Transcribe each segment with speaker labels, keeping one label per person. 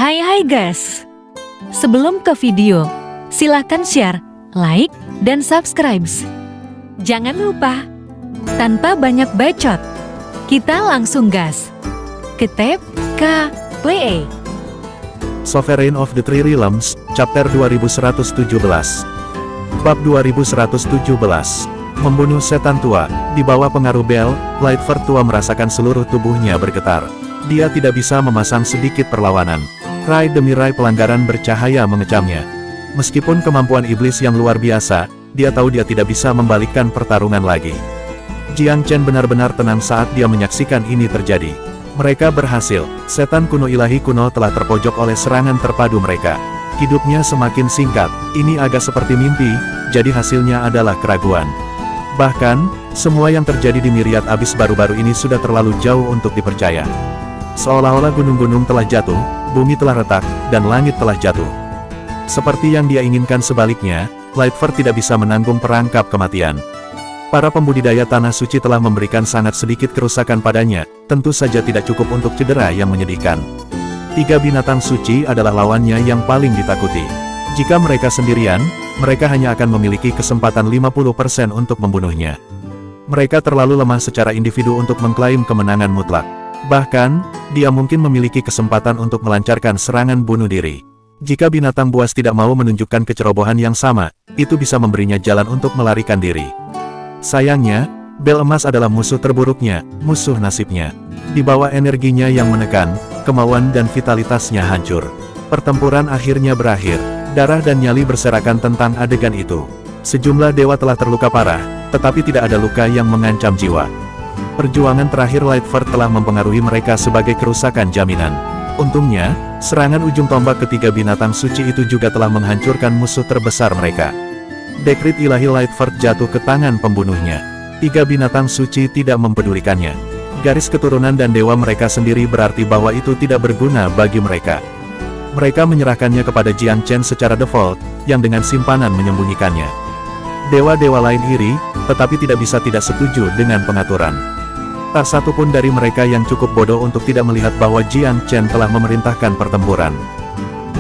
Speaker 1: Hai guys. Sebelum ke video, silahkan share, like, dan subscribe. Jangan lupa, tanpa banyak bacot, kita langsung gas ke tab K.P.E.
Speaker 2: Sovereign of the Three Realms, Chapter 2117. Bab 2117. Membunuh setan tua. Di bawah pengaruh Bel, Lightford tua merasakan seluruh tubuhnya bergetar. Dia tidak bisa memasang sedikit perlawanan. Rai demi rai pelanggaran bercahaya mengecamnya. Meskipun kemampuan iblis yang luar biasa, dia tahu dia tidak bisa membalikkan pertarungan lagi. Jiang Chen benar-benar tenang saat dia menyaksikan ini terjadi. Mereka berhasil. Setan kuno ilahi kuno telah terpojok oleh serangan terpadu mereka. Hidupnya semakin singkat. Ini agak seperti mimpi, jadi hasilnya adalah keraguan. Bahkan, semua yang terjadi di Myriad Abyss baru-baru ini sudah terlalu jauh untuk dipercaya. Seolah-olah gunung-gunung telah jatuh, bumi telah retak, dan langit telah jatuh. Seperti yang dia inginkan sebaliknya, Lightford tidak bisa menanggung perangkap kematian. Para pembudidaya tanah suci telah memberikan sangat sedikit kerusakan padanya, tentu saja tidak cukup untuk cedera yang menyedihkan. 3 binatang suci adalah lawannya yang paling ditakuti. Jika mereka sendirian, mereka hanya akan memiliki kesempatan 50% untuk membunuhnya. Mereka terlalu lemah secara individu untuk mengklaim kemenangan mutlak. Bahkan, dia mungkin memiliki kesempatan untuk melancarkan serangan bunuh diri. Jika binatang buas tidak mau menunjukkan kecerobohan yang sama, itu bisa memberinya jalan untuk melarikan diri. Sayangnya, Bel emas adalah musuh terburuknya, musuh nasibnya. Di bawah energinya yang menekan, kemauan dan vitalitasnya hancur. Pertempuran akhirnya berakhir. Darah dan nyali berserakan tentang adegan itu. Sejumlah dewa telah terluka parah, tetapi tidak ada luka yang mengancam jiwa. Perjuangan terakhir Lightford telah mempengaruhi mereka sebagai kerusakan jaminan. Untungnya, serangan ujung tombak ketiga binatang suci itu juga telah menghancurkan musuh terbesar mereka. Dekrit ilahi Lightford jatuh ke tangan pembunuhnya. 3 binatang suci tidak mempedulikannya. Garis keturunan dan dewa mereka sendiri berarti bahwa itu tidak berguna bagi mereka. Mereka menyerahkannya kepada Jiang Chen secara default, yang dengan simpanan menyembunyikannya. Dewa-dewa lain iri, tetapi tidak bisa tidak setuju dengan pengaturan. Tak satu pun dari mereka yang cukup bodoh untuk tidak melihat bahwa Jiang Chen telah memerintahkan pertempuran.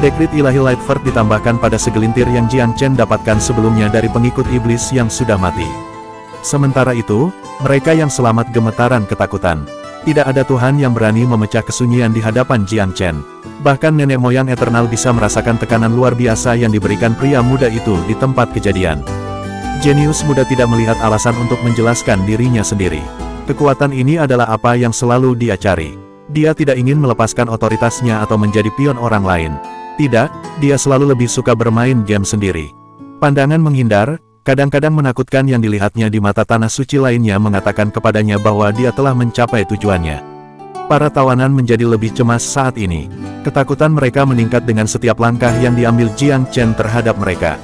Speaker 2: Dekrit ilahi Lightford ditambahkan pada segelintir yang Jiang Chen dapatkan sebelumnya dari pengikut iblis yang sudah mati. Sementara itu, mereka yang selamat gemetaran ketakutan. Tidak ada Tuhan yang berani memecah kesunyian di hadapan Jiang Chen. Bahkan nenek moyang Eternal bisa merasakan tekanan luar biasa yang diberikan pria muda itu di tempat kejadian. Jenius muda tidak melihat alasan untuk menjelaskan dirinya sendiri. Kekuatan ini adalah apa yang selalu dia cari. Dia tidak ingin melepaskan otoritasnya atau menjadi pion orang lain. Tidak, dia selalu lebih suka bermain game sendiri. Pandangan menghindar, kadang-kadang menakutkan yang dilihatnya di mata tanah suci lainnya mengatakan kepadanya bahwa dia telah mencapai tujuannya. Para tawanan menjadi lebih cemas saat ini. Ketakutan mereka meningkat dengan setiap langkah yang diambil Jiang Chen terhadap mereka.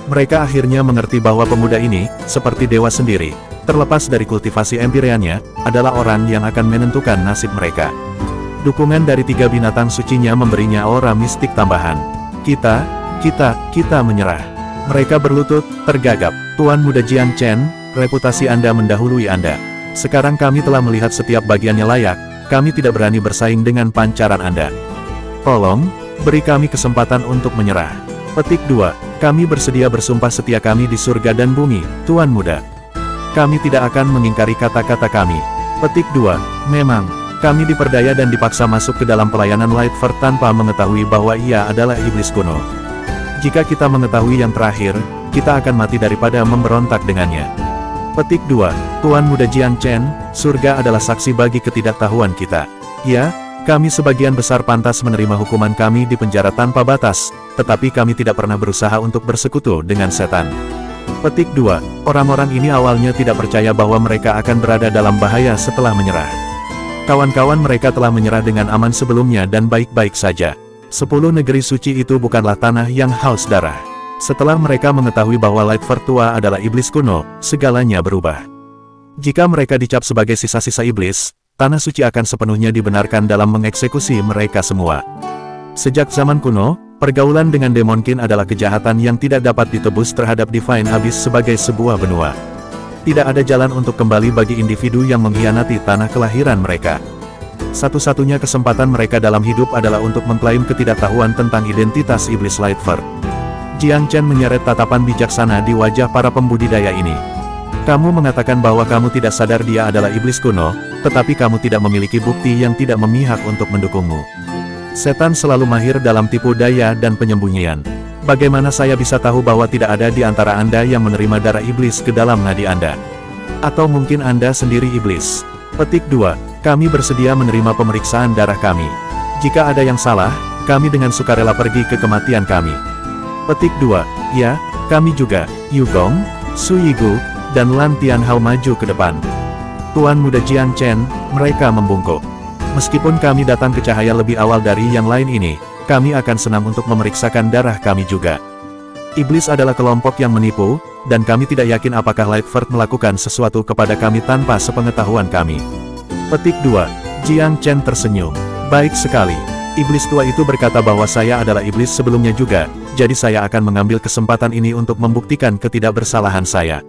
Speaker 2: Mereka akhirnya mengerti bahwa pemuda ini, seperti dewa sendiri, terlepas dari kultivasi empiriannya, adalah orang yang akan menentukan nasib mereka. Dukungan dari 3 binatang sucinya memberinya aura mistik tambahan. Kita menyerah. Mereka berlutut, tergagap. Tuan muda Jiang Chen, reputasi Anda mendahului Anda. Sekarang kami telah melihat setiap bagiannya layak, kami tidak berani bersaing dengan pancaran Anda. Tolong, beri kami kesempatan untuk menyerah. Petik 2, kami bersedia bersumpah setia kami di surga dan bumi, Tuan muda. Kami tidak akan mengingkari kata-kata kami. Petik 2, memang, kami diperdaya dan dipaksa masuk ke dalam pelayanan Lightford tanpa mengetahui bahwa ia adalah iblis kuno. Jika kita mengetahui yang terakhir, kita akan mati daripada memberontak dengannya. Petik 2, Tuan muda Jiang Chen, surga adalah saksi bagi ketidaktahuan kita. Ya, kami sebagian besar pantas menerima hukuman kami di penjara tanpa batas, tetapi kami tidak pernah berusaha untuk bersekutu dengan setan. Petik 2, orang-orang ini awalnya tidak percaya bahwa mereka akan berada dalam bahaya setelah menyerah. Kawan-kawan mereka telah menyerah dengan aman sebelumnya dan baik-baik saja. 10 negeri suci itu bukanlah tanah yang haus darah. Setelah mereka mengetahui bahwa Lightford tua adalah iblis kuno, segalanya berubah. Jika mereka dicap sebagai sisa-sisa iblis, tanah suci akan sepenuhnya dibenarkan dalam mengeksekusi mereka semua. Sejak zaman kuno, pergaulan dengan Demonkin adalah kejahatan yang tidak dapat ditebus terhadap Divine Abyss sebagai sebuah benua. Tidak ada jalan untuk kembali bagi individu yang mengkhianati tanah kelahiran mereka. Satu-satunya kesempatan mereka dalam hidup adalah untuk mengklaim ketidaktahuan tentang identitas iblis Lightford. Jiang Chen menyeret tatapan bijaksana di wajah para pembudidaya ini. Kamu mengatakan bahwa kamu tidak sadar dia adalah iblis kuno, tetapi kamu tidak memiliki bukti yang tidak memihak untuk mendukungmu. Setan selalu mahir dalam tipu daya dan penyembunyian. Bagaimana saya bisa tahu bahwa tidak ada di antara Anda yang menerima darah iblis ke dalam nadi Anda? Atau mungkin Anda sendiri iblis? Petik 2. Kami bersedia menerima pemeriksaan darah kami. Jika ada yang salah, kami dengan sukarela pergi ke kematian kami. Petik 2. Ya, kami juga. Yugong, Su Yigu, dan Lan Tianhao maju ke depan. Tuan Muda Jiang Chen, mereka membungkuk. Meskipun kami datang ke cahaya lebih awal dari yang lain ini, kami akan senang untuk memeriksakan darah kami juga. Iblis adalah kelompok yang menipu, dan kami tidak yakin apakah Lightford melakukan sesuatu kepada kami tanpa sepengetahuan kami. Petik 2. Jiang Chen tersenyum. Baik sekali. Iblis tua itu berkata bahwa saya adalah iblis sebelumnya juga, jadi saya akan mengambil kesempatan ini untuk membuktikan ketidakbersalahan saya.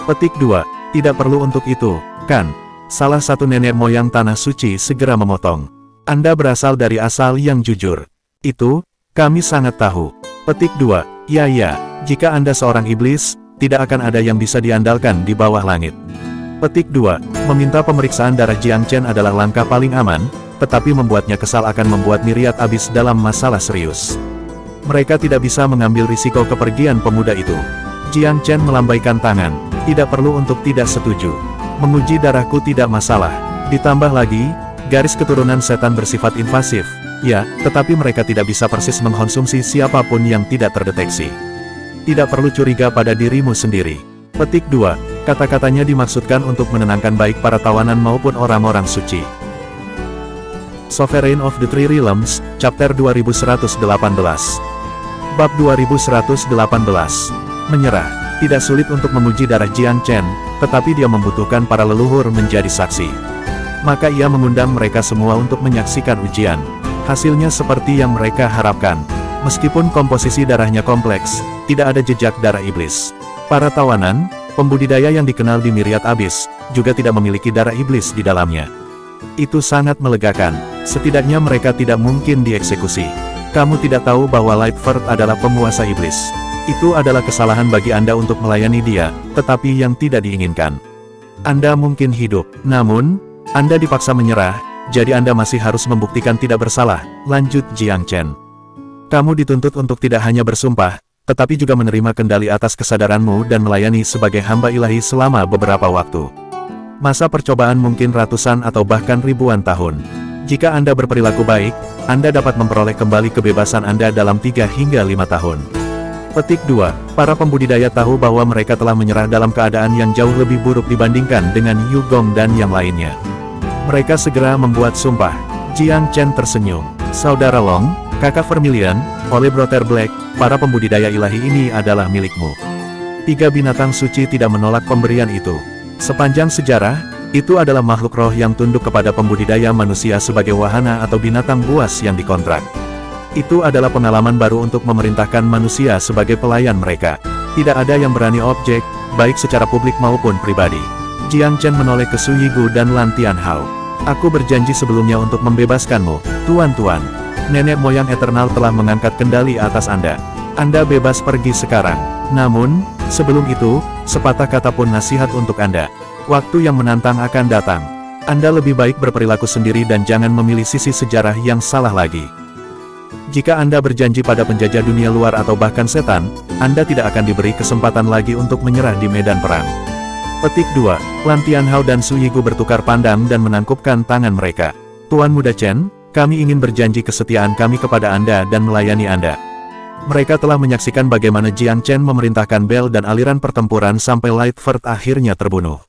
Speaker 2: Petik 2. Tidak perlu untuk itu, kan? Salah satu nenek moyang tanah suci segera memotong. Anda berasal dari asal yang jujur. Itu, kami sangat tahu. Petik 2. Ya, jika Anda seorang iblis, tidak akan ada yang bisa diandalkan di bawah langit. Petik 2. Meminta pemeriksaan darah Jiang Chen adalah langkah paling aman, tetapi membuatnya kesal akan membuat Myriad habis dalam masalah serius. Mereka tidak bisa mengambil risiko kepergian pemuda itu. Jiang Chen melambaikan tangan. Tidak perlu untuk tidak setuju. Menguji darahku tidak masalah. Ditambah lagi, garis keturunan setan bersifat invasif. Ya, tetapi mereka tidak bisa persis mengkonsumsi siapapun yang tidak terdeteksi. Tidak perlu curiga pada dirimu sendiri. Petik 2. Kata-katanya dimaksudkan untuk menenangkan baik para tawanan maupun orang-orang suci. Sovereign of the Three Realms, Chapter 2118. Bab 2118. Menyerah. Tidak sulit untuk menguji darah Jiang Chen, tetapi dia membutuhkan para leluhur menjadi saksi. Maka ia mengundang mereka semua untuk menyaksikan ujian. Hasilnya seperti yang mereka harapkan. Meskipun komposisi darahnya kompleks, tidak ada jejak darah iblis. Para tawanan, pembudidaya yang dikenal di Myriad Abyss, juga tidak memiliki darah iblis di dalamnya. Itu sangat melegakan. Setidaknya mereka tidak mungkin dieksekusi. Kamu tidak tahu bahwa Lightford adalah penguasa iblis. Itu adalah kesalahan bagi Anda untuk melayani dia, tetapi yang tidak diinginkan. Anda mungkin hidup, namun, Anda dipaksa menyerah, jadi Anda masih harus membuktikan tidak bersalah, lanjut Jiang Chen. Kamu dituntut untuk tidak hanya bersumpah, tetapi juga menerima kendali atas kesadaranmu dan melayani sebagai hamba ilahi selama beberapa waktu. Masa percobaan mungkin ratusan atau bahkan ribuan tahun. Jika Anda berperilaku baik, Anda dapat memperoleh kembali kebebasan Anda dalam 3 hingga 5 tahun. Petik 2. Para pembudidaya tahu bahwa mereka telah menyerah dalam keadaan yang jauh lebih buruk dibandingkan dengan Yugong dan yang lainnya. Mereka segera membuat sumpah. Jiang Chen tersenyum. Saudara Long, Kakak Vermilion, oleh Brother Black, para pembudidaya ilahi ini adalah milikmu. 3 binatang suci tidak menolak pemberian itu. Sepanjang sejarah, itu adalah makhluk roh yang tunduk kepada pembudidaya manusia sebagai wahana atau binatang buas yang dikontrak. Itu adalah pengalaman baru untuk memerintahkan manusia sebagai pelayan mereka. Tidak ada yang berani objek, baik secara publik maupun pribadi. Jiang Chen menoleh ke Su Yigu dan Lan Tianhao. Aku berjanji sebelumnya untuk membebaskanmu, tuan-tuan. Nenek moyang Eternal telah mengangkat kendali atas Anda. Anda bebas pergi sekarang. Namun, sebelum itu, sepatah kata pun nasihat untuk Anda. Waktu yang menantang akan datang. Anda lebih baik berperilaku sendiri dan jangan memilih sisi sejarah yang salah lagi. Jika Anda berjanji pada penjajah dunia luar atau bahkan setan, Anda tidak akan diberi kesempatan lagi untuk menyerah di medan perang. Petik 2. Lan Tianhao dan Su Yigu bertukar pandang dan menangkupkan tangan mereka. Tuan Muda Chen, kami ingin berjanji kesetiaan kami kepada Anda dan melayani Anda. Mereka telah menyaksikan bagaimana Jiang Chen memerintahkan bel dan aliran pertempuran sampai Lightford akhirnya terbunuh.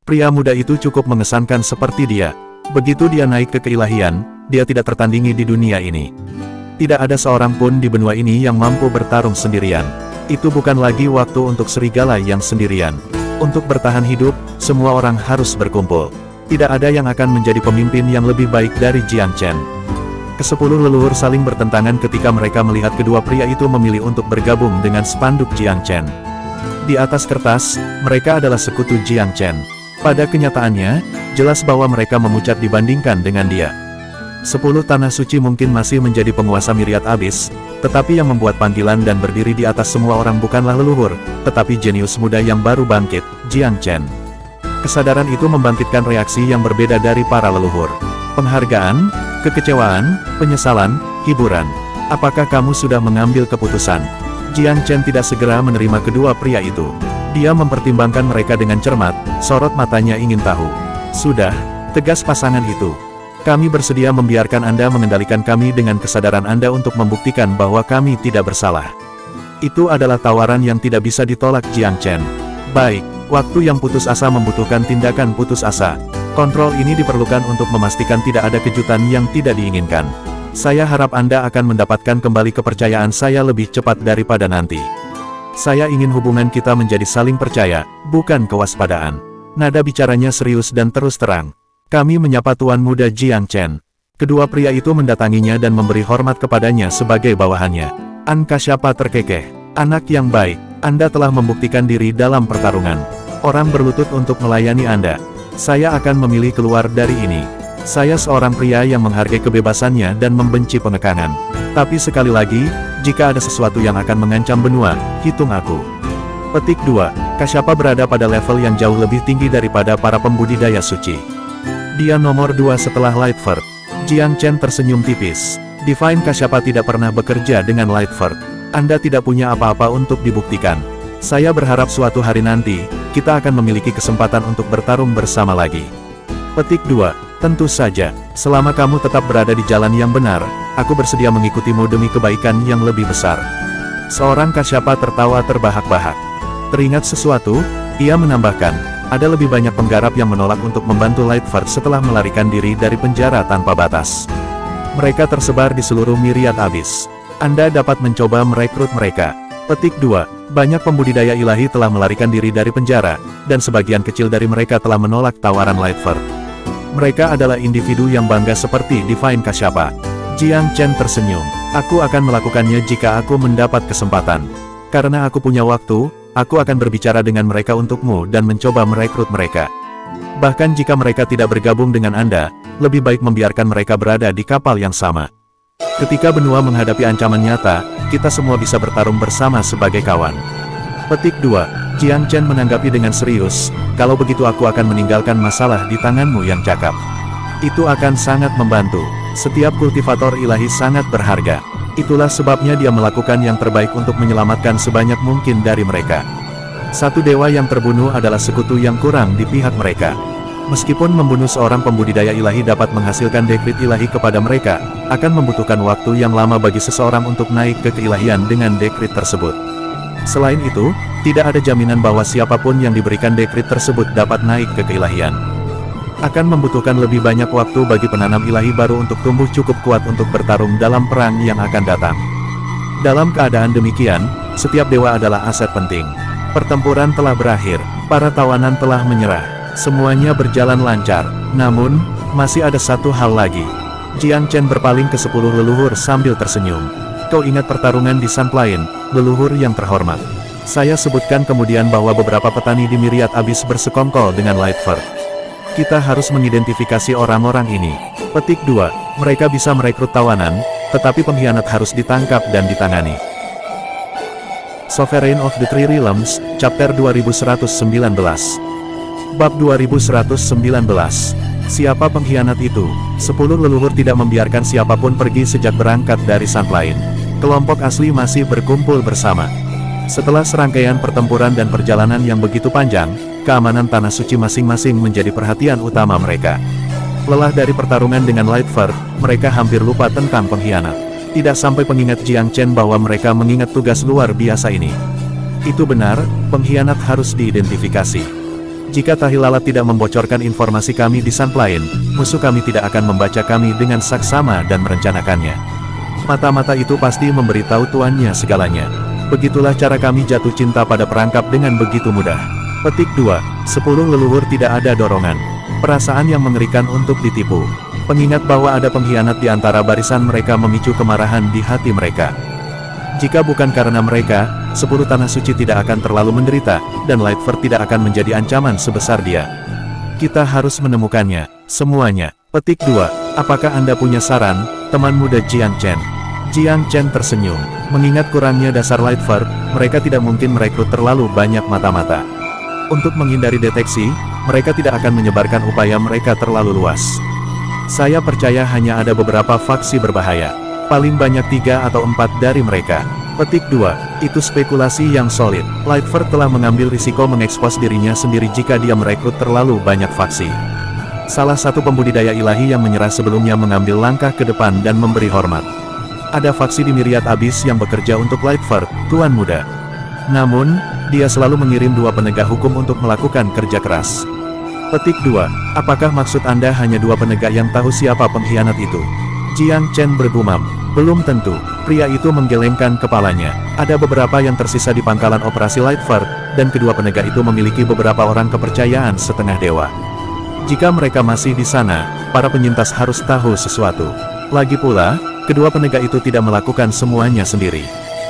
Speaker 2: Pria muda itu cukup mengesankan seperti dia. Begitu dia naik ke keilahian, dia tidak tertandingi di dunia ini. Tidak ada seorang pun di benua ini yang mampu bertarung sendirian. Itu bukan lagi waktu untuk serigala yang sendirian. Untuk bertahan hidup, semua orang harus berkumpul. Tidak ada yang akan menjadi pemimpin yang lebih baik dari Jiang Chen. Kesepuluh leluhur saling bertentangan ketika mereka melihat kedua pria itu memilih untuk bergabung dengan spanduk Jiang Chen. Di atas kertas, mereka adalah sekutu Jiang Chen. Pada kenyataannya, jelas bahwa mereka memucat dibandingkan dengan dia. 10 tanah suci mungkin masih menjadi penguasa Myriad Abyss, tetapi yang membuat panggilan dan berdiri di atas semua orang bukanlah leluhur, tetapi jenius muda yang baru bangkit, Jiang Chen. Kesadaran itu membangkitkan reaksi yang berbeda dari para leluhur. Penghargaan, kekecewaan, penyesalan, hiburan. Apakah kamu sudah mengambil keputusan? Jiang Chen tidak segera menerima kedua pria itu. Dia mempertimbangkan mereka dengan cermat, sorot matanya ingin tahu. Sudah, tegas pasangan itu. Kami bersedia membiarkan Anda mengendalikan kami dengan kesadaran Anda untuk membuktikan bahwa kami tidak bersalah. Itu adalah tawaran yang tidak bisa ditolak Jiang Chen. Baik, waktu yang putus asa membutuhkan tindakan putus asa. Kontrol ini diperlukan untuk memastikan tidak ada kejutan yang tidak diinginkan. Saya harap Anda akan mendapatkan kembali kepercayaan saya lebih cepat daripada nanti. Saya ingin hubungan kita menjadi saling percaya, bukan kewaspadaan. Nada bicaranya serius dan terus terang. Kami menyapa Tuan Muda Jiang Chen. Kedua pria itu mendatanginya dan memberi hormat kepadanya sebagai bawahannya. An Kasyapa terkekeh. Anak yang baik, Anda telah membuktikan diri dalam pertarungan. Orang berlutut untuk melayani Anda. Saya akan memilih keluar dari ini. Saya seorang pria yang menghargai kebebasannya dan membenci penekanan. Tapi sekali lagi, jika ada sesuatu yang akan mengancam benua, hitung aku. Petik 2. Kasyapa berada pada level yang jauh lebih tinggi daripada para pembudidaya suci. Dia nomor 2 setelah Lightford. Jiang Chen tersenyum tipis. Divine Kasyapa tidak pernah bekerja dengan Lightford. Anda tidak punya apa-apa untuk dibuktikan. Saya berharap suatu hari nanti, kita akan memiliki kesempatan untuk bertarung bersama lagi. Petik 2. Tentu saja, selama kamu tetap berada di jalan yang benar, aku bersedia mengikutimu demi kebaikan yang lebih besar. Seorang Kasyapa tertawa terbahak-bahak. Teringat sesuatu, ia menambahkan, ada lebih banyak penggarap yang menolak untuk membantu Lightford setelah melarikan diri dari penjara tanpa batas. Mereka tersebar di seluruh Myriad Abyss. Anda dapat mencoba merekrut mereka. Petik 2. Banyak pembudidaya ilahi telah melarikan diri dari penjara, dan sebagian kecil dari mereka telah menolak tawaran Lightford. Mereka adalah individu yang bangga seperti Divine Kasyapa. Jiang Chen tersenyum. Aku akan melakukannya jika aku mendapat kesempatan. Karena aku punya waktu, aku akan berbicara dengan mereka untukmu dan mencoba merekrut mereka. Bahkan jika mereka tidak bergabung dengan Anda, lebih baik membiarkan mereka berada di kapal yang sama. Ketika benua menghadapi ancaman nyata, kita semua bisa bertarung bersama sebagai kawan. Petik 2. Jiang Chen menanggapi dengan serius, kalau begitu aku akan meninggalkan masalah di tanganmu yang cakap. Itu akan sangat membantu. Setiap kultivator ilahi sangat berharga. Itulah sebabnya dia melakukan yang terbaik untuk menyelamatkan sebanyak mungkin dari mereka. Satu dewa yang terbunuh adalah sekutu yang kurang di pihak mereka. Meskipun membunuh seorang pembudidaya ilahi dapat menghasilkan dekrit ilahi kepada mereka, akan membutuhkan waktu yang lama bagi seseorang untuk naik ke keilahian dengan dekrit tersebut. Selain itu, tidak ada jaminan bahwa siapapun yang diberikan dekrit tersebut dapat naik ke keilahian. Akan membutuhkan lebih banyak waktu bagi penanam ilahi baru untuk tumbuh cukup kuat untuk bertarung dalam perang yang akan datang. Dalam keadaan demikian, setiap dewa adalah aset penting. Pertempuran telah berakhir, para tawanan telah menyerah. Semuanya berjalan lancar, namun, masih ada satu hal lagi. Jiang Chen berpaling ke 10 leluhur sambil tersenyum. Kau ingat pertarungan di Sunplane, leluhur yang terhormat. Saya sebutkan kemudian bahwa beberapa petani di Myriad Abyss bersekongkol dengan Lightford. Kita harus mengidentifikasi orang-orang ini. Petik 2. Mereka bisa merekrut tawanan, tetapi pengkhianat harus ditangkap dan ditangani. Sovereign of the Three Realms, Chapter 2119. Bab 2119. Siapa pengkhianat itu? 10 leluhur tidak membiarkan siapapun pergi sejak berangkat dari Sunplane. Kelompok asli masih berkumpul bersama. Setelah serangkaian pertempuran dan perjalanan yang begitu panjang, keamanan tanah suci masing-masing menjadi perhatian utama mereka. Lelah dari pertarungan dengan Lightford, mereka hampir lupa tentang pengkhianat. Tidak sampai pengingat Jiang Chen bahwa mereka mengingat tugas luar biasa ini. Itu benar, pengkhianat harus diidentifikasi. Jika Tahilala tidak membocorkan informasi kami di Sunplane, musuh kami tidak akan membaca kami dengan saksama dan merencanakannya. Mata-mata itu pasti memberitahu tuannya segalanya. Begitulah cara kami jatuh cinta pada perangkap dengan begitu mudah. Petik 2. 10 leluhur tidak ada dorongan. Perasaan yang mengerikan untuk ditipu. Pengingat bahwa ada pengkhianat di antara barisan mereka memicu kemarahan di hati mereka. Jika bukan karena mereka, 10 tanah suci tidak akan terlalu menderita, dan Lightford tidak akan menjadi ancaman sebesar dia. Kita harus menemukannya, semuanya. Petik 2. Apakah Anda punya saran, teman muda Jiang Chen? Jiang Chen tersenyum. Mengingat kurangnya dasar Lightford, mereka tidak mungkin merekrut terlalu banyak mata-mata. Untuk menghindari deteksi, mereka tidak akan menyebarkan upaya mereka terlalu luas. Saya percaya hanya ada beberapa faksi berbahaya. Paling banyak 3 atau 4 dari mereka. Petik 2. Itu spekulasi yang solid. Lightford telah mengambil risiko mengekspos dirinya sendiri jika dia merekrut terlalu banyak faksi. Salah satu pembudidaya ilahi yang menyerah sebelumnya mengambil langkah ke depan dan memberi hormat. Ada faksi di Myriad Abyss yang bekerja untuk Lightford, Tuan Muda. Namun, dia selalu mengirim 2 penegak hukum untuk melakukan kerja keras. Petik 2. Apakah maksud Anda hanya 2 penegak yang tahu siapa pengkhianat itu? Jiang Chen bergumam. Belum tentu. Pria itu menggelengkan kepalanya. Ada beberapa yang tersisa di pangkalan operasi Lightford, dan kedua penegak itu memiliki beberapa orang kepercayaan setengah dewa. Jika mereka masih di sana, para penyintas harus tahu sesuatu. Lagi pula, kedua penegak itu tidak melakukan semuanya sendiri.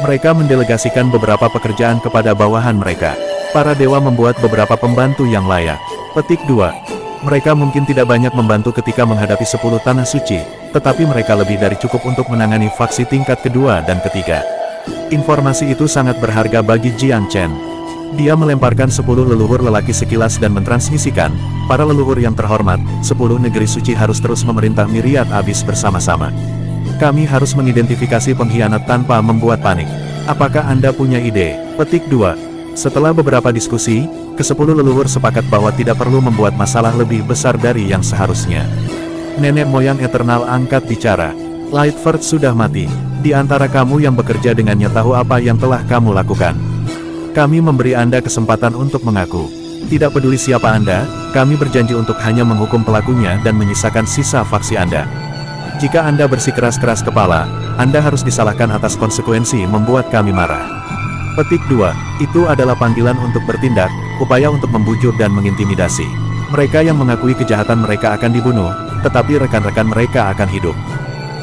Speaker 2: Mereka mendelegasikan beberapa pekerjaan kepada bawahan mereka. Para dewa membuat beberapa pembantu yang layak. Petik 2. Mereka mungkin tidak banyak membantu ketika menghadapi 10 tanah suci, tetapi mereka lebih dari cukup untuk menangani faksi tingkat kedua dan ketiga. Informasi itu sangat berharga bagi Jiang Chen. Dia melemparkan 10 leluhur lelaki sekilas dan mentransmisikan, para leluhur yang terhormat, 10 negeri suci harus terus memerintah Myriad Abyss bersama-sama. Kami harus mengidentifikasi pengkhianat tanpa membuat panik. Apakah Anda punya ide? Petik 2. Setelah beberapa diskusi, ke-10 leluhur sepakat bahwa tidak perlu membuat masalah lebih besar dari yang seharusnya. Nenek moyang Eternal angkat bicara. Lightford sudah mati. Di antara kamu yang bekerja dengannya tahu apa yang telah kamu lakukan. Kami memberi Anda kesempatan untuk mengaku. Tidak peduli siapa Anda, kami berjanji untuk hanya menghukum pelakunya dan menyisakan sisa faksi Anda. Jika Anda bersikeras-keras kepala, Anda harus disalahkan atas konsekuensi membuat kami marah. Petik 2. Itu adalah panggilan untuk bertindak, upaya untuk membujuk dan mengintimidasi. Mereka yang mengakui kejahatan mereka akan dibunuh, tetapi rekan-rekan mereka akan hidup.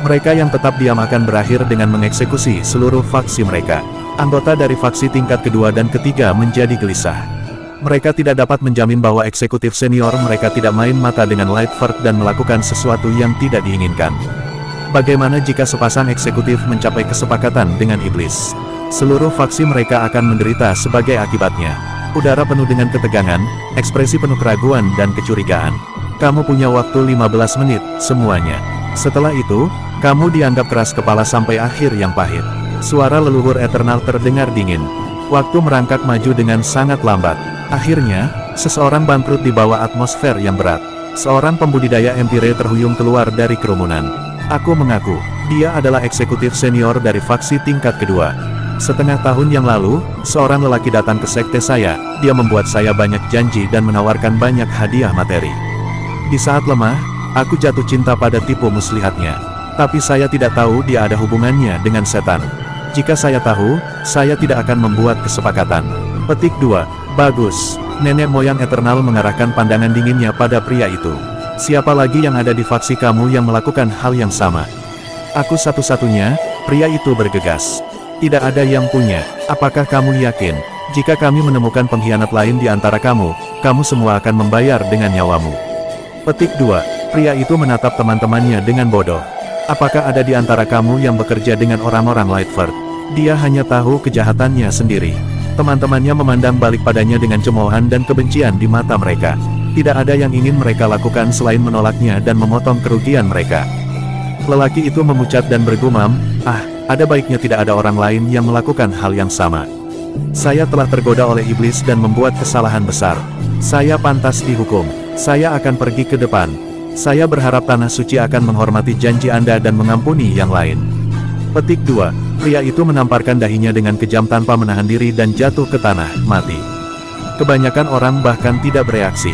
Speaker 2: Mereka yang tetap diam akan berakhir dengan mengeksekusi seluruh faksi mereka. Anggota dari faksi tingkat kedua dan ketiga menjadi gelisah. Mereka tidak dapat menjamin bahwa eksekutif senior mereka tidak main mata dengan Lightford dan melakukan sesuatu yang tidak diinginkan. Bagaimana jika sepasang eksekutif mencapai kesepakatan dengan iblis? Seluruh faksi mereka akan menderita sebagai akibatnya. Udara penuh dengan ketegangan, ekspresi penuh keraguan dan kecurigaan. Kamu punya waktu 15 menit, semuanya. Setelah itu, kamu dianggap keras kepala sampai akhir yang pahit. Suara leluhur Eternal terdengar dingin. Waktu merangkak maju dengan sangat lambat. Akhirnya, seseorang bangkrut di bawah atmosfer yang berat. Seorang pembudidaya Empire terhuyung keluar dari kerumunan. Aku mengaku, dia adalah eksekutif senior dari faksi tingkat kedua. Setengah tahun yang lalu, seorang lelaki datang ke sekte saya. Dia membuat saya banyak janji dan menawarkan banyak hadiah materi. Di saat lemah, aku jatuh cinta pada tipu muslihatnya. Tapi saya tidak tahu dia ada hubungannya dengan setan. Jika saya tahu, saya tidak akan membuat kesepakatan. Petik 2. Bagus. Nenek moyang Eternal mengarahkan pandangan dinginnya pada pria itu. Siapa lagi yang ada di faksi kamu yang melakukan hal yang sama? Aku satu-satunya, pria itu bergegas. Tidak ada yang punya. Apakah kamu yakin? Jika kami menemukan pengkhianat lain di antara kamu, kamu semua akan membayar dengan nyawamu. Petik 2. Pria itu menatap teman-temannya dengan bodoh. Apakah ada di antara kamu yang bekerja dengan orang-orang Lightford? Dia hanya tahu kejahatannya sendiri. Teman-temannya memandang balik padanya dengan cemoohan dan kebencian di mata mereka. Tidak ada yang ingin mereka lakukan selain menolaknya dan memotong kerugian mereka. Lelaki itu memucat dan bergumam, ada baiknya tidak ada orang lain yang melakukan hal yang sama. Saya telah tergoda oleh iblis dan membuat kesalahan besar. Saya pantas dihukum. Saya akan pergi ke depan. Saya berharap Tanah Suci akan menghormati janji Anda dan mengampuni yang lain. Petik 2. Pria itu menamparkan dahinya dengan kejam tanpa menahan diri dan jatuh ke tanah, mati. Kebanyakan orang bahkan tidak bereaksi.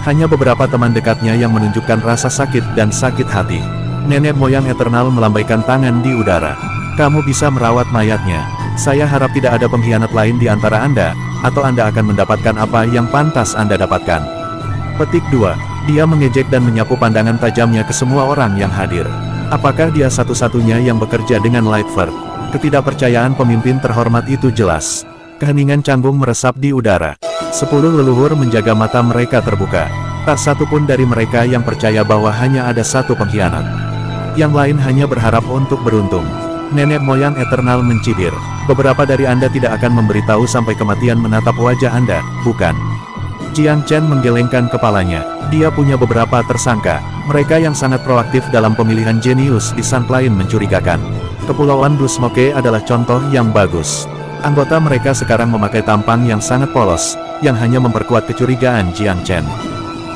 Speaker 2: Hanya beberapa teman dekatnya yang menunjukkan rasa sakit dan sakit hati. Nenek moyang Eternal melambaikan tangan di udara. Kamu bisa merawat mayatnya. Saya harap tidak ada pengkhianat lain di antara Anda, atau Anda akan mendapatkan apa yang pantas Anda dapatkan. Petik 2. Dia mengejek dan menyapu pandangan tajamnya ke semua orang yang hadir. Apakah dia satu-satunya yang bekerja dengan Lightford? Ketidakpercayaan pemimpin terhormat itu jelas. Keheningan canggung meresap di udara. 10 leluhur menjaga mata mereka terbuka. Tak satu pun dari mereka yang percaya bahwa hanya ada satu pengkhianat. Yang lain hanya berharap untuk beruntung. Nenek moyang Eternal mencibir. Beberapa dari Anda tidak akan memberitahu sampai kematian menatap wajah Anda, bukan? Jiang Chen menggelengkan kepalanya. Dia punya beberapa tersangka. Mereka yang sangat proaktif dalam pemilihan jenius di Sunplane mencurigakan. Kepulauan Blue Smoke adalah contoh yang bagus. Anggota mereka sekarang memakai tampang yang sangat polos, yang hanya memperkuat kecurigaan Jiang Chen.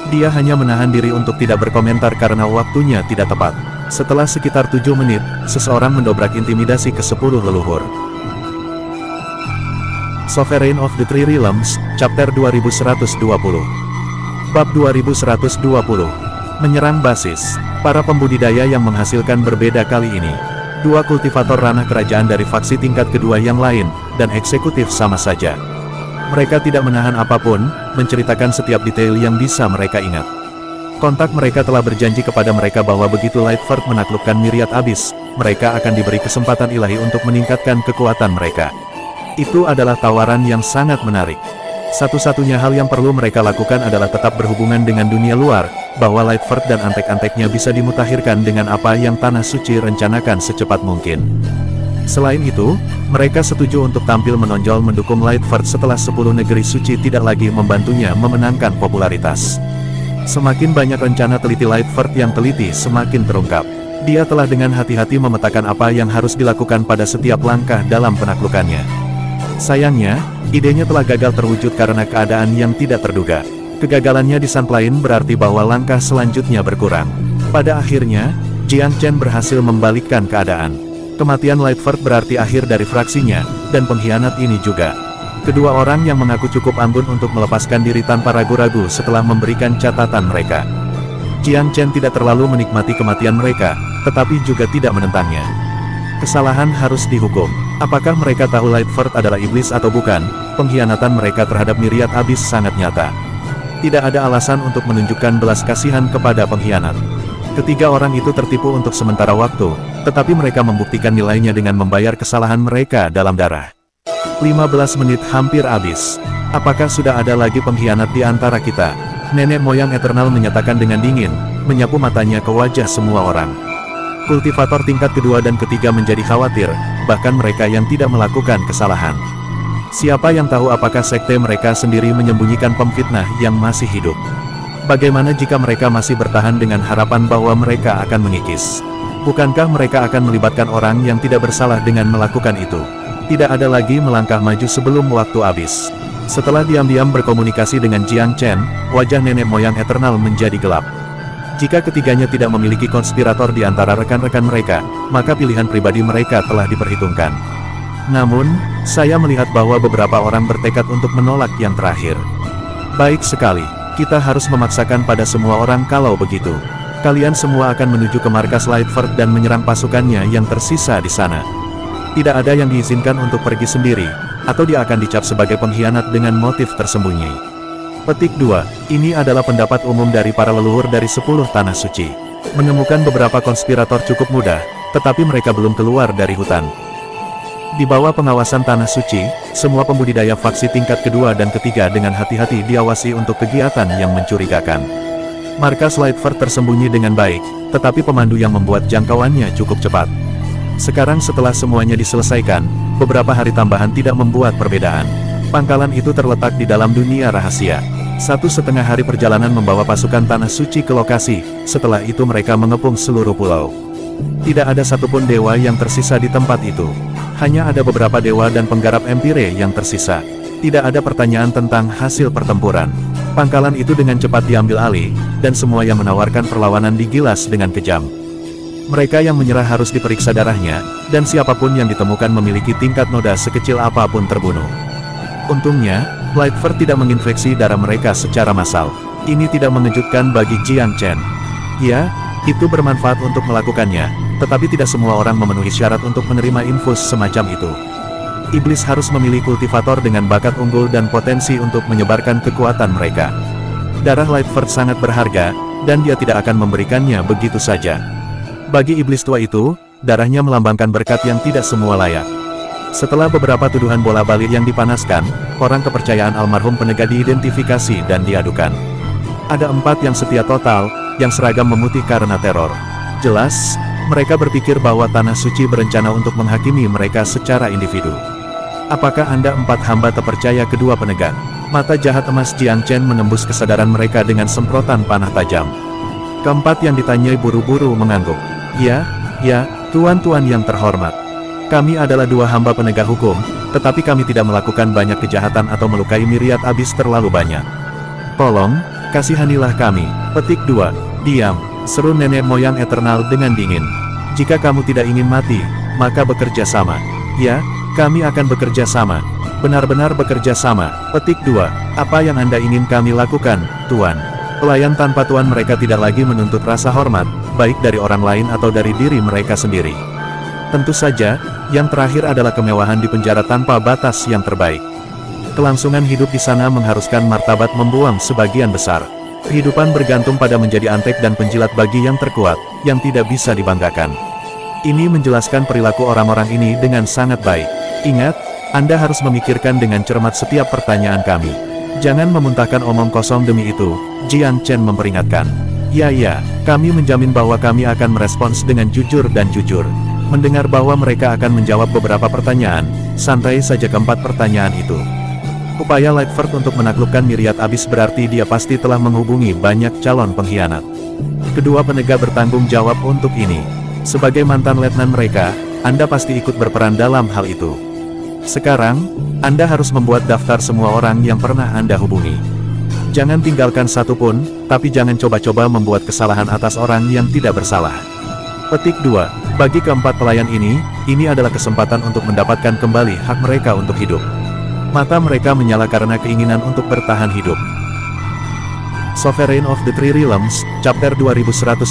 Speaker 2: Dia hanya menahan diri untuk tidak berkomentar karena waktunya tidak tepat. Setelah sekitar 7 menit, seseorang mendobrak intimidasi ke 10 leluhur. Sovereign of the Three Realms, Chapter 2120. Bab 2120. Menyerang basis. Para pembudidaya yang menghasilkan berbeda kali ini. 2 kultivator ranah kerajaan dari faksi tingkat kedua yang lain, dan eksekutif sama saja. Mereka tidak menahan apapun, menceritakan setiap detail yang bisa mereka ingat. Kontak mereka telah berjanji kepada mereka bahwa begitu Lightford menaklukkan Myriad Abyss, mereka akan diberi kesempatan ilahi untuk meningkatkan kekuatan mereka. Itu adalah tawaran yang sangat menarik. Satu-satunya hal yang perlu mereka lakukan adalah tetap berhubungan dengan dunia luar, bahwa Lightford dan antek-anteknya bisa dimutakhirkan dengan apa yang Tanah Suci rencanakan secepat mungkin. Selain itu, mereka setuju untuk tampil menonjol mendukung Lightford setelah 10 negeri suci tidak lagi membantunya memenangkan popularitas. Semakin banyak rencana teliti Lightford yang teliti semakin terungkap. Dia telah dengan hati-hati memetakan apa yang harus dilakukan pada setiap langkah dalam penaklukannya. Sayangnya, idenya telah gagal terwujud karena keadaan yang tidak terduga. Kegagalannya di Sunplane berarti bahwa langkah selanjutnya berkurang. Pada akhirnya, Jiang Chen berhasil membalikkan keadaan. Kematian Lightford berarti akhir dari fraksinya, dan pengkhianat ini juga. Kedua orang yang mengaku cukup anggun untuk melepaskan diri tanpa ragu-ragu setelah memberikan catatan mereka. Jiang Chen tidak terlalu menikmati kematian mereka, tetapi juga tidak menentangnya. Kesalahan harus dihukum. Apakah mereka tahu Lightford adalah iblis atau bukan? Pengkhianatan mereka terhadap Myriad Abyss sangat nyata. Tidak ada alasan untuk menunjukkan belas kasihan kepada pengkhianat. Ketiga orang itu tertipu untuk sementara waktu, tetapi mereka membuktikan nilainya dengan membayar kesalahan mereka dalam darah. 15 menit hampir habis. Apakah sudah ada lagi pengkhianat di antara kita? Nenek moyang Eternal menyatakan dengan dingin, menyapu matanya ke wajah semua orang. Kultivator tingkat kedua dan ketiga menjadi khawatir, bahkan mereka yang tidak melakukan kesalahan. Siapa yang tahu apakah sekte mereka sendiri menyembunyikan pemfitnah yang masih hidup? Bagaimana jika mereka masih bertahan dengan harapan bahwa mereka akan mengikis? Bukankah mereka akan melibatkan orang yang tidak bersalah dengan melakukan itu? Tidak ada lagi melangkah maju sebelum waktu habis. Setelah diam-diam berkomunikasi dengan Jiang Chen, wajah nenek moyang Eternal menjadi gelap. Jika ketiganya tidak memiliki konspirator di antara rekan-rekan mereka, maka pilihan pribadi mereka telah diperhitungkan. Namun, saya melihat bahwa beberapa orang bertekad untuk menolak yang terakhir. Baik sekali, kita harus memaksakan pada semua orang kalau begitu. Kalian semua akan menuju ke markas Lightford dan menyerang pasukannya yang tersisa di sana. Tidak ada yang diizinkan untuk pergi sendiri, atau dia akan dicap sebagai pengkhianat dengan motif tersembunyi. Petik 2, ini adalah pendapat umum dari para leluhur dari 10 tanah suci. Menemukan beberapa konspirator cukup mudah, tetapi mereka belum keluar dari hutan. Di bawah pengawasan tanah suci, semua pembudidaya faksi tingkat kedua dan ketiga dengan hati-hati diawasi untuk kegiatan yang mencurigakan. Markas Lightford tersembunyi dengan baik, tetapi pemandu yang membuat jangkauannya cukup cepat. Sekarang setelah semuanya diselesaikan, beberapa hari tambahan tidak membuat perbedaan. Pangkalan itu terletak di dalam dunia rahasia. 1,5 hari perjalanan membawa pasukan tanah suci ke lokasi, setelah itu mereka mengepung seluruh pulau. Tidak ada satupun dewa yang tersisa di tempat itu. Hanya ada beberapa dewa dan penggarap Empire yang tersisa. Tidak ada pertanyaan tentang hasil pertempuran. Pangkalan itu dengan cepat diambil alih, dan semua yang menawarkan perlawanan digilas dengan kejam. Mereka yang menyerah harus diperiksa darahnya, dan siapapun yang ditemukan memiliki tingkat noda sekecil apapun terbunuh. Untungnya, Lightford tidak menginfeksi darah mereka secara massal. Ini tidak mengejutkan bagi Jiang Chen. Ya, itu bermanfaat untuk melakukannya, tetapi tidak semua orang memenuhi syarat untuk menerima infus semacam itu. Iblis harus memilih kultivator dengan bakat unggul dan potensi untuk menyebarkan kekuatan mereka. Darah Lightford sangat berharga, dan dia tidak akan memberikannya begitu saja. Bagi iblis tua itu, darahnya melambangkan berkat yang tidak semua layak. Setelah beberapa tuduhan bola balik yang dipanaskan, orang kepercayaan almarhum penegak diidentifikasi dan diadukan. Ada 4 yang setia total, yang seragam memutih karena teror. Jelas, mereka berpikir bahwa Tanah Suci berencana untuk menghakimi mereka secara individu. Apakah Anda 4 hamba terpercaya kedua penegak? Mata jahat emas Jiang Chen menembus kesadaran mereka dengan semprotan panah tajam. Keempat yang ditanyai buru-buru mengangguk. Ya, tuan-tuan yang terhormat. Kami adalah 2 hamba penegak hukum, tetapi kami tidak melakukan banyak kejahatan atau melukai myriad abis terlalu banyak. Tolong, kasihanilah kami. Petik 2. Diam, seru nenek moyang Eternal dengan dingin. Jika kamu tidak ingin mati, maka bekerja sama. Ya, kami akan bekerja sama. Benar-benar bekerja sama. Petik 2. Apa yang Anda ingin kami lakukan, Tuan? Pelayan tanpa tuan mereka tidak lagi menuntut rasa hormat, baik dari orang lain atau dari diri mereka sendiri. Tentu saja, yang terakhir adalah kemewahan di penjara tanpa batas yang terbaik. Kelangsungan hidup di sana mengharuskan martabat membuang sebagian besar. Kehidupan bergantung pada menjadi antek dan penjilat bagi yang terkuat, yang tidak bisa dibanggakan. Ini menjelaskan perilaku orang-orang ini dengan sangat baik. Ingat, Anda harus memikirkan dengan cermat setiap pertanyaan kami. Jangan memuntahkan omong kosong demi itu, Jiang Chen memperingatkan. Ya, kami menjamin bahwa kami akan merespons dengan jujur dan jujur. Mendengar bahwa mereka akan menjawab beberapa pertanyaan, santai saja keempat pertanyaan itu. Upaya Lightford untuk menaklukkan myriad abis berarti dia pasti telah menghubungi banyak calon pengkhianat. Kedua penegak bertanggung jawab untuk ini. Sebagai mantan letnan mereka, Anda pasti ikut berperan dalam hal itu. Sekarang, Anda harus membuat daftar semua orang yang pernah Anda hubungi. Jangan tinggalkan satu pun, tapi jangan coba-coba membuat kesalahan atas orang yang tidak bersalah. Petik 2. Bagi keempat pelayan ini adalah kesempatan untuk mendapatkan kembali hak mereka untuk hidup. Mata mereka menyala karena keinginan untuk bertahan hidup. Sovereign of the Three Realms, Chapter 2121.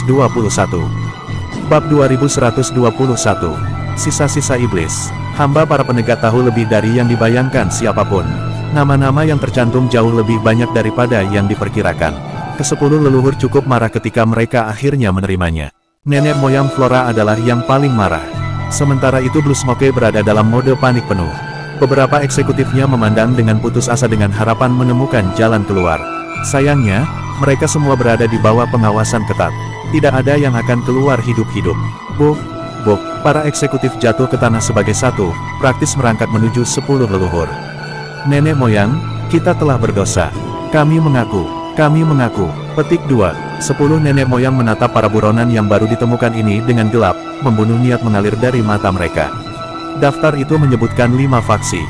Speaker 2: Bab 2121. Sisa-sisa iblis. Hamba para penegak tahu lebih dari yang dibayangkan siapapun. Nama-nama yang tercantum jauh lebih banyak daripada yang diperkirakan. Ke-10 leluhur cukup marah ketika mereka akhirnya menerimanya. Nenek moyang Flora adalah yang paling marah. Sementara itu Blue Smoke berada dalam mode panik penuh. Beberapa eksekutifnya memandang dengan putus asa dengan harapan menemukan jalan keluar. Sayangnya, mereka semua berada di bawah pengawasan ketat. Tidak ada yang akan keluar hidup-hidup. Para eksekutif jatuh ke tanah sebagai satu, praktis merangkak menuju 10 leluhur. Nenek moyang, kita telah berdosa. Kami mengaku. Petik 2. 10 nenek moyang menatap para buronan yang baru ditemukan ini dengan gelap, membunuh niat mengalir dari mata mereka. Daftar itu menyebutkan 5 faksi.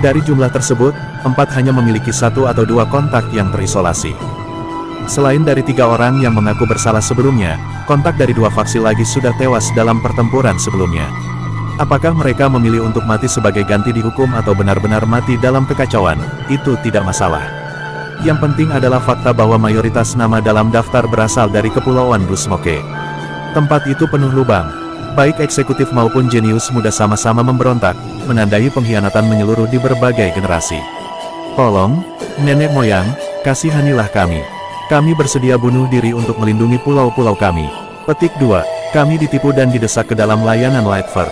Speaker 2: Dari jumlah tersebut, 4 hanya memiliki 1 atau 2 kontak yang terisolasi. Selain dari 3 orang yang mengaku bersalah sebelumnya, kontak dari 2 faksi lagi sudah tewas dalam pertempuran sebelumnya. Apakah mereka memilih untuk mati sebagai ganti dihukum atau benar-benar mati dalam kekacauan, itu tidak masalah. Yang penting adalah fakta bahwa mayoritas nama dalam daftar berasal dari Kepulauan Blue Smoke. Tempat itu penuh lubang. Baik eksekutif maupun jenius muda sama-sama memberontak, menandai pengkhianatan menyeluruh di berbagai generasi. Tolong, nenek moyang, kasihanilah kami. Kami bersedia bunuh diri untuk melindungi pulau-pulau kami. Petik 2. Kami ditipu dan didesak ke dalam layanan Lightford.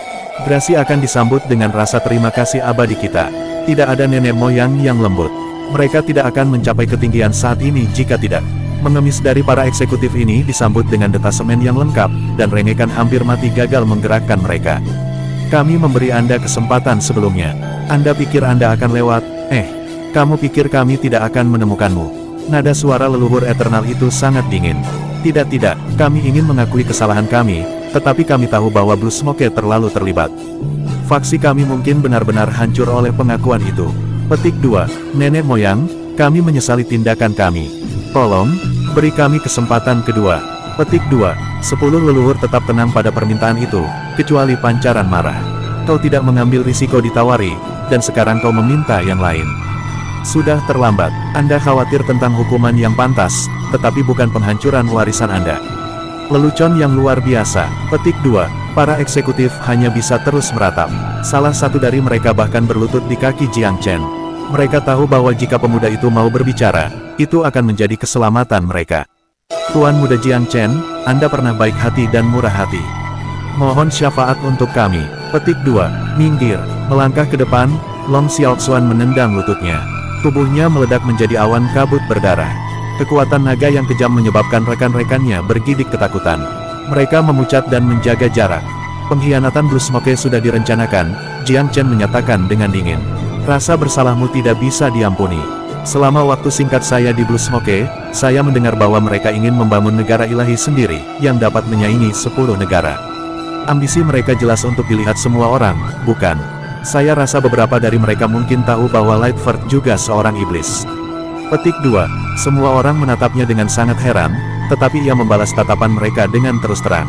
Speaker 2: Grasi akan disambut dengan rasa terima kasih abadi kita. Tidak ada nenek moyang yang lembut. Mereka tidak akan mencapai ketinggian saat ini jika tidak. Mengemis dari para eksekutif ini disambut dengan detasemen yang lengkap, dan rengekan hampir mati gagal menggerakkan mereka. Kami memberi Anda kesempatan sebelumnya. Anda pikir Anda akan lewat? Kamu pikir kami tidak akan menemukanmu? Nada suara leluhur Eternal itu sangat dingin. Tidak, kami ingin mengakui kesalahan kami, tetapi kami tahu bahwa Blue Smoke terlalu terlibat. Faksi kami mungkin benar-benar hancur oleh pengakuan itu. Petik 2. Nenek moyang, kami menyesali tindakan kami. Tolong, beri kami kesempatan kedua. Petik 2. 10 leluhur tetap tenang pada permintaan itu, kecuali pancaran marah. Kau tidak mengambil risiko ditawari, dan sekarang kau meminta yang lain. Sudah terlambat. Anda khawatir tentang hukuman yang pantas, tetapi bukan penghancuran warisan Anda. Lelucon yang luar biasa. Petik 2. Para eksekutif hanya bisa terus meratap. Salah satu dari mereka bahkan berlutut di kaki Jiang Chen. Mereka tahu bahwa jika pemuda itu mau berbicara, itu akan menjadi keselamatan mereka. Tuan muda Jiang Chen, Anda pernah baik hati dan murah hati. Mohon syafaat untuk kami. Petik 2. Minggir. Melangkah ke depan, Long Xiaoxuan menendang lututnya. Tubuhnya meledak menjadi awan kabut berdarah. Kekuatan naga yang kejam menyebabkan rekan-rekannya bergidik ketakutan. Mereka memucat dan menjaga jarak. Pengkhianatan Blue Smoke sudah direncanakan, Jiang Chen menyatakan dengan dingin. Rasa bersalahmu tidak bisa diampuni. Selama waktu singkat saya di Blue Smoke, saya mendengar bahwa mereka ingin membangun negara ilahi sendiri, yang dapat menyaingi 10 negara. Ambisi mereka jelas untuk dilihat semua orang, bukan? Saya rasa beberapa dari mereka mungkin tahu bahwa Lightford juga seorang iblis. Petik 2. Semua orang menatapnya dengan sangat heran, tetapi ia membalas tatapan mereka dengan terus terang.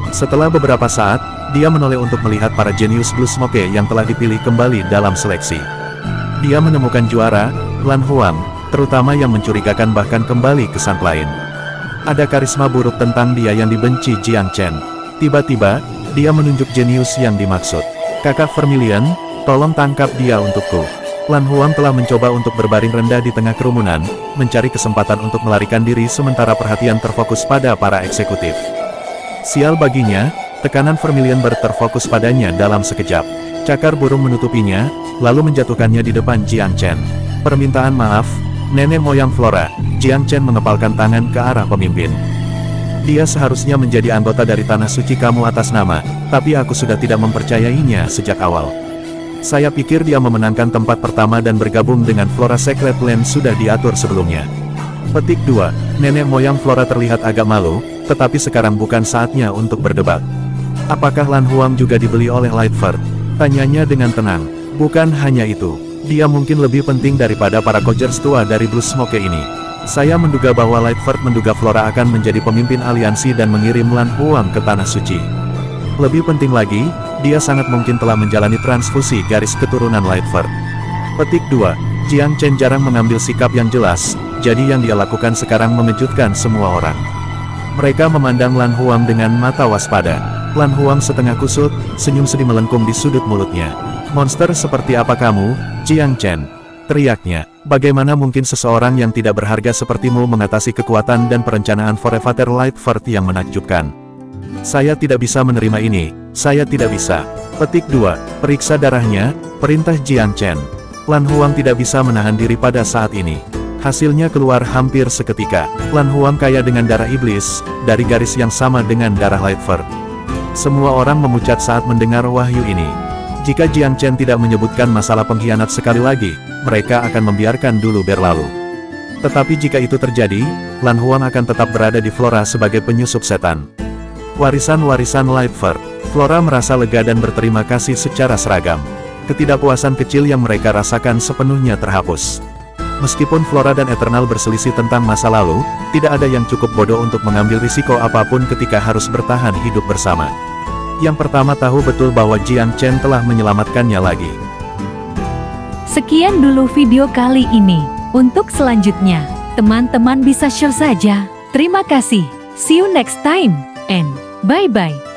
Speaker 2: Setelah beberapa saat, dia menoleh untuk melihat para jenius Blue Smoke yang telah dipilih kembali dalam seleksi. Dia menemukan juara, Lan Huang, terutama yang mencurigakan bahkan kembali ke sang lain. Ada karisma buruk tentang dia yang dibenci Jiang Chen. Tiba-tiba, dia menunjuk jenius yang dimaksud. Kakak Vermilion, tolong tangkap dia untukku. Lan Huang telah mencoba untuk berbaring rendah di tengah kerumunan, mencari kesempatan untuk melarikan diri sementara perhatian terfokus pada para eksekutif. Sial baginya, tekanan Vermilion terfokus padanya dalam sekejap. Cakar burung menutupinya, lalu menjatuhkannya di depan Jiang Chen. Permintaan maaf, nenek moyang Flora. Jiang Chen mengepalkan tangan ke arah pemimpin. Dia seharusnya menjadi anggota dari tanah suci kamu atas nama, tapi aku sudah tidak mempercayainya sejak awal. Saya pikir dia memenangkan tempat pertama dan bergabung dengan Flora Secret Land sudah diatur sebelumnya. Petik 2. Nenek moyang Flora terlihat agak malu, tetapi sekarang bukan saatnya untuk berdebat. Apakah Lan Huang juga dibeli oleh Lightford? Tanyanya dengan tenang. Bukan hanya itu. Dia mungkin lebih penting daripada para Kogers tua dari Blue Smoke ini. Saya menduga bahwa Lightford menduga Flora akan menjadi pemimpin aliansi dan mengirim Lan Huang ke Tanah Suci. Lebih penting lagi, dia sangat mungkin telah menjalani transfusi garis keturunan Lightford. Petik 2. Jiang Chen jarang mengambil sikap yang jelas, jadi yang dia lakukan sekarang mengejutkan semua orang. Mereka memandang Lan Huang dengan mata waspada. Lan Huang setengah kusut, senyum sedih melengkung di sudut mulutnya. Monster seperti apa kamu, Jiang Chen? Teriaknya. Bagaimana mungkin seseorang yang tidak berharga sepertimu mengatasi kekuatan dan perencanaan Forefather Lightford yang menakjubkan? Saya tidak bisa menerima ini, saya tidak bisa. Petik 2. Periksa darahnya, perintah Jiang Chen. Lan Huang tidak bisa menahan diri pada saat ini. Hasilnya keluar hampir seketika. Lan Huang kaya dengan darah iblis, dari garis yang sama dengan darah Lightford. Semua orang memucat saat mendengar wahyu ini. Jika Jiang Chen tidak menyebutkan masalah pengkhianat sekali lagi, mereka akan membiarkan dulu berlalu. Tetapi jika itu terjadi, Lan Huang akan tetap berada di Flora sebagai penyusup setan. Warisan-warisan Lightford. Flora merasa lega dan berterima kasih secara seragam. Ketidakpuasan kecil yang mereka rasakan sepenuhnya terhapus. Meskipun Flora dan Eternal berselisih tentang masa lalu, tidak ada yang cukup bodoh untuk mengambil risiko apapun ketika harus bertahan hidup bersama. Yang pertama tahu betul bahwa Jiang Chen telah menyelamatkannya lagi.
Speaker 1: Sekian dulu video kali ini. Untuk selanjutnya, teman-teman bisa share saja. Terima kasih. See you next time, and bye-bye.